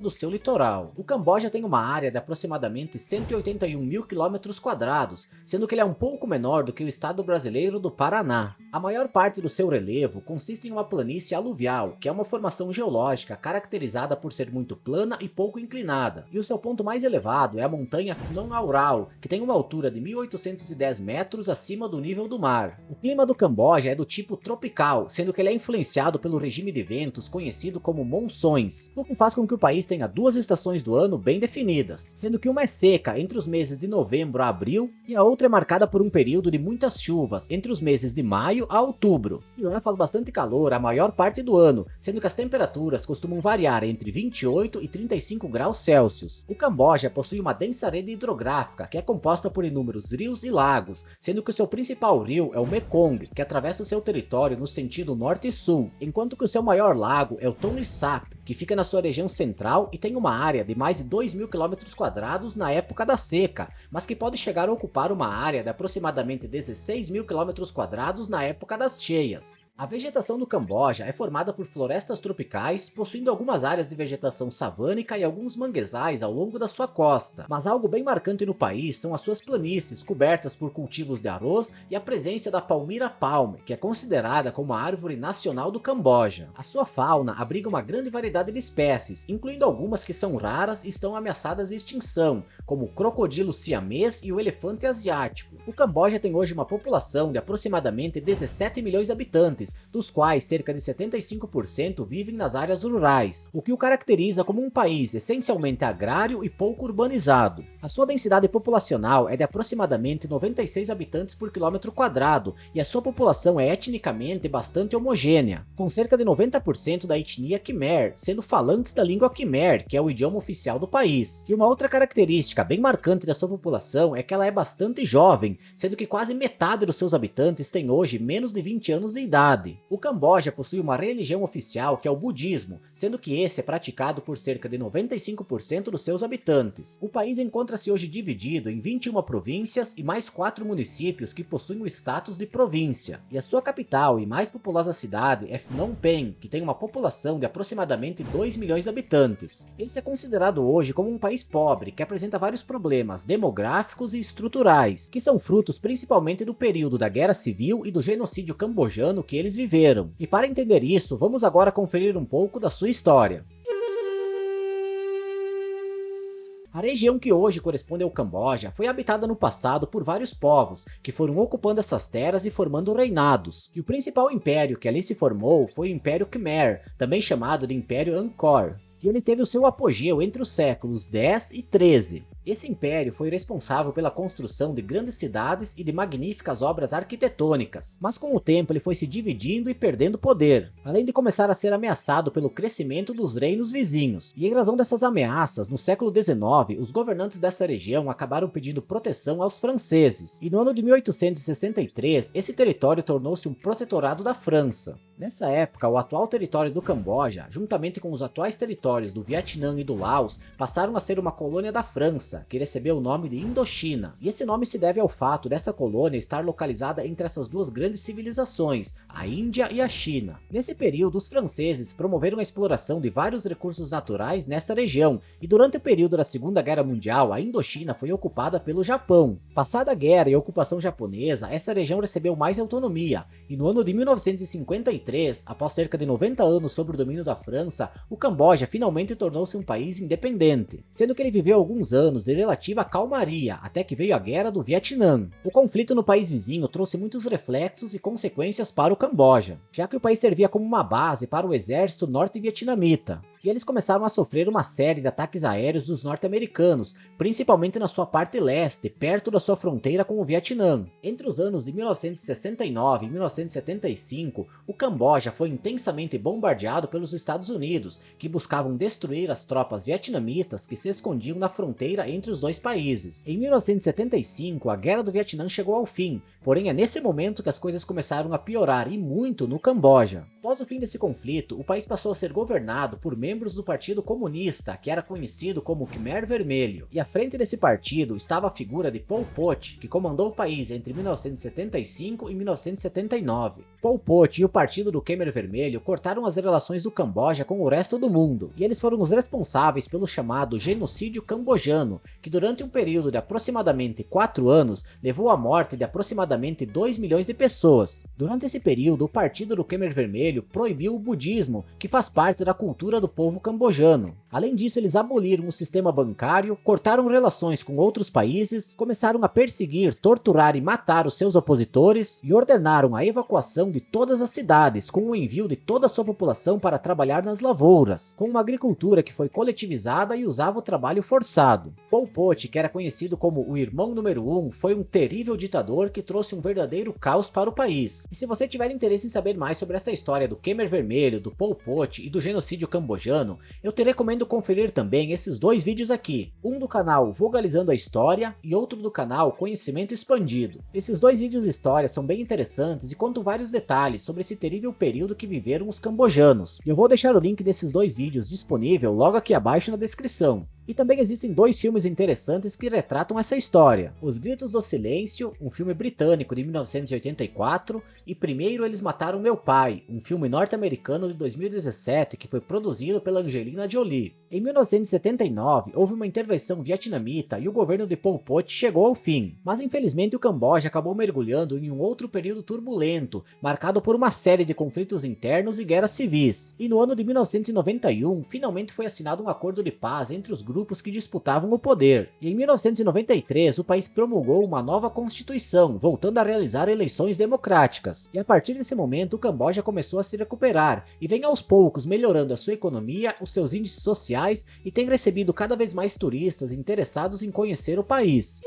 do seu litoral. O Camboja tem uma área de aproximadamente 181 mil quilômetros quadrados, sendo que ele é um pouco menor do que o estado brasileiro do Paraná. A maior parte do seu relevo consiste em uma planície aluvial, que é uma formação geológica caracterizada por ser muito plana e pouco inclinada, e o seu ponto mais elevado é a montanha Phnom Aural, que tem uma altura de 1810 metros acima do nível do mar. O clima do Camboja é do tipo tropical, sendo que ele é influenciado pelo regime de ventos conhecido como monções, o que faz com que o país tenha duas estações do ano bem definidas, sendo que uma é seca entre os meses de novembro a abril e a outra é marcada por um período de muitas chuvas entre os meses de maio a outubro. E lá faz bastante calor a maior parte do ano, sendo que as temperaturas costumam variar entre 28 e 35 graus Celsius. O Camboja possui uma densa rede hidrográfica que é composta por inúmeros rios e lagos, sendo que o seu principal rio é o Mekong, que atravessa o seu território no sentido norte e sul, enquanto que o seu maior lago é o Tonle Sap, que fica na sua região central e tem uma área de mais de 2 mil quilômetros quadrados na época da seca, mas que pode chegar a ocupar uma área de aproximadamente 16 mil quilômetros quadrados na época das cheias. A vegetação do Camboja é formada por florestas tropicais, possuindo algumas áreas de vegetação savânica e alguns manguezais ao longo da sua costa. Mas algo bem marcante no país são as suas planícies, cobertas por cultivos de arroz e a presença da palmira palme, que é considerada como a árvore nacional do Camboja. A sua fauna abriga uma grande variedade de espécies, incluindo algumas que são raras e estão ameaçadas de extinção, como o crocodilo siamês e o elefante asiático. O Camboja tem hoje uma população de aproximadamente 17 milhões de habitantes, dos quais cerca de 75% vivem nas áreas rurais, o que o caracteriza como um país essencialmente agrário e pouco urbanizado. A sua densidade populacional é de aproximadamente 96 habitantes por quilômetro quadrado, e a sua população é etnicamente bastante homogênea, com cerca de 90% da etnia Khmer sendo falantes da língua Khmer, que é o idioma oficial do país. E uma outra característica bem marcante da sua população é que ela é bastante jovem, sendo que quase metade dos seus habitantes tem hoje menos de 20 anos de idade. O Camboja possui uma religião oficial que é o budismo, sendo que esse é praticado por cerca de 95% dos seus habitantes. O país encontra-se hoje dividido em 21 províncias e mais 4 municípios que possuem o status de província. E a sua capital e mais populosa cidade é Phnom Penh, que tem uma população de aproximadamente 2 milhões de habitantes. Esse é considerado hoje como um país pobre, que apresenta vários problemas demográficos e estruturais, que são frutos principalmente do período da Guerra Civil e do genocídio cambojano que eles viveram. E para entender isso, vamos agora conferir um pouco da sua história. A região que hoje corresponde ao Camboja foi habitada no passado por vários povos, que foram ocupando essas terras e formando reinados. E o principal império que ali se formou foi o Império Khmer, também chamado de Império Angkor. E ele teve o seu apogeu entre os séculos 10 e 13. Esse império foi responsável pela construção de grandes cidades e de magníficas obras arquitetônicas, mas com o tempo ele foi se dividindo e perdendo poder, além de começar a ser ameaçado pelo crescimento dos reinos vizinhos. E em razão dessas ameaças, no século XIX, os governantes dessa região acabaram pedindo proteção aos franceses, e no ano de 1863, esse território tornou-se um protetorado da França. Nessa época, o atual território do Camboja, juntamente com os atuais territórios do Vietnã e do Laos, passaram a ser uma colônia da França, que recebeu o nome de Indochina. E esse nome se deve ao fato dessa colônia estar localizada entre essas duas grandes civilizações, a Índia e a China. Nesse período, os franceses promoveram a exploração de vários recursos naturais nessa região, e durante o período da Segunda Guerra Mundial, a Indochina foi ocupada pelo Japão. Passada a guerra e a ocupação japonesa, essa região recebeu mais autonomia, e no ano de 1953, após cerca de 90 anos sob o domínio da França, o Camboja finalmente tornou-se um país independente, sendo que ele viveu alguns anos de relativa calmaria, até que veio a Guerra do Vietnã. O conflito no país vizinho trouxe muitos reflexos e consequências para o Camboja, já que o país servia como uma base para o exército norte-vietnamita. E eles começaram a sofrer uma série de ataques aéreos dos norte-americanos, principalmente na sua parte leste, perto da sua fronteira com o Vietnã. Entre os anos de 1969 e 1975, o Camboja foi intensamente bombardeado pelos Estados Unidos, que buscavam destruir as tropas vietnamitas que se escondiam na fronteira entre os dois países. Em 1975, a Guerra do Vietnã chegou ao fim, porém é nesse momento que as coisas começaram a piorar, e muito, no Camboja. Após o fim desse conflito, o país passou a ser governado por membros do Partido Comunista, que era conhecido como Khmer Vermelho, e à frente desse partido estava a figura de Pol Pot, que comandou o país entre 1975 e 1979. Pol Pot e o Partido do Khmer Vermelho cortaram as relações do Camboja com o resto do mundo, e eles foram os responsáveis pelo chamado Genocídio Cambojano, que durante um período de aproximadamente 4 anos levou à morte de aproximadamente 2 milhões de pessoas. Durante esse período, o Partido do Khmer Vermelho proibiu o budismo, que faz parte da cultura do povo cambojano. Além disso, eles aboliram o sistema bancário, cortaram relações com outros países, começaram a perseguir, torturar e matar os seus opositores e ordenaram a evacuação de todas as cidades, com o envio de toda a sua população para trabalhar nas lavouras, com uma agricultura que foi coletivizada e usava o trabalho forçado. Pol Pot, que era conhecido como o irmão número 1, foi um terrível ditador que trouxe um verdadeiro caos para o país. E se você tiver interesse em saber mais sobre essa história do Khmer Vermelho, do Pol Pot e do genocídio cambojano, eu te recomendo conferir também esses dois vídeos aqui, um do canal Vogalizando a História e outro do canal Conhecimento Expandido. Esses dois vídeos de história são bem interessantes e contam vários detalhes sobre esse terrível período que viveram os cambojanos. Eu vou deixar o link desses dois vídeos disponível logo aqui abaixo na descrição. E também existem dois filmes interessantes que retratam essa história. Os Gritos do Silêncio, um filme britânico de 1984, e Primeiro Eles Mataram Meu Pai, um filme norte-americano de 2017 que foi produzido pela Angelina Jolie. Em 1979, houve uma intervenção vietnamita e o governo de Pol Pot chegou ao fim. Mas infelizmente o Camboja acabou mergulhando em um outro período turbulento, marcado por uma série de conflitos internos e guerras civis. E no ano de 1991, finalmente foi assinado um acordo de paz entre os grupos que disputavam o poder. E em 1993, o país promulgou uma nova constituição, voltando a realizar eleições democráticas. E a partir desse momento, o Camboja começou a se recuperar, e vem aos poucos melhorando a sua economia, os seus índices sociais, e tem recebido cada vez mais turistas interessados em conhecer o país.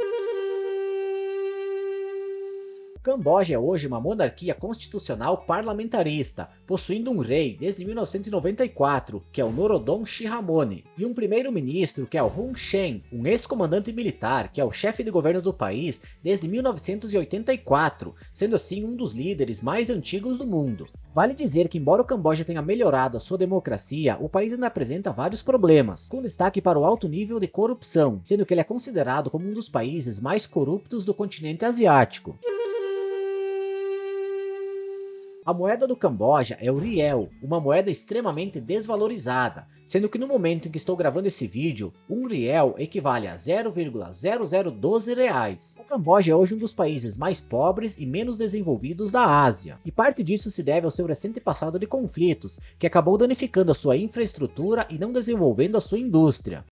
Camboja é hoje uma monarquia constitucional parlamentarista, possuindo um rei desde 1994, que é o Norodom Sihamoni, e um primeiro-ministro que é o Hun Sen, um ex-comandante militar que é o chefe de governo do país desde 1984, sendo assim um dos líderes mais antigos do mundo. Vale dizer que, embora o Camboja tenha melhorado a sua democracia, o país ainda apresenta vários problemas, com destaque para o alto nível de corrupção, sendo que ele é considerado como um dos países mais corruptos do continente asiático. A moeda do Camboja é o riel, uma moeda extremamente desvalorizada, sendo que no momento em que estou gravando esse vídeo, um riel equivale a 0,0012 reais. O Camboja é hoje um dos países mais pobres e menos desenvolvidos da Ásia, e parte disso se deve ao seu recente passado de conflitos, que acabou danificando a sua infraestrutura e não desenvolvendo a sua indústria.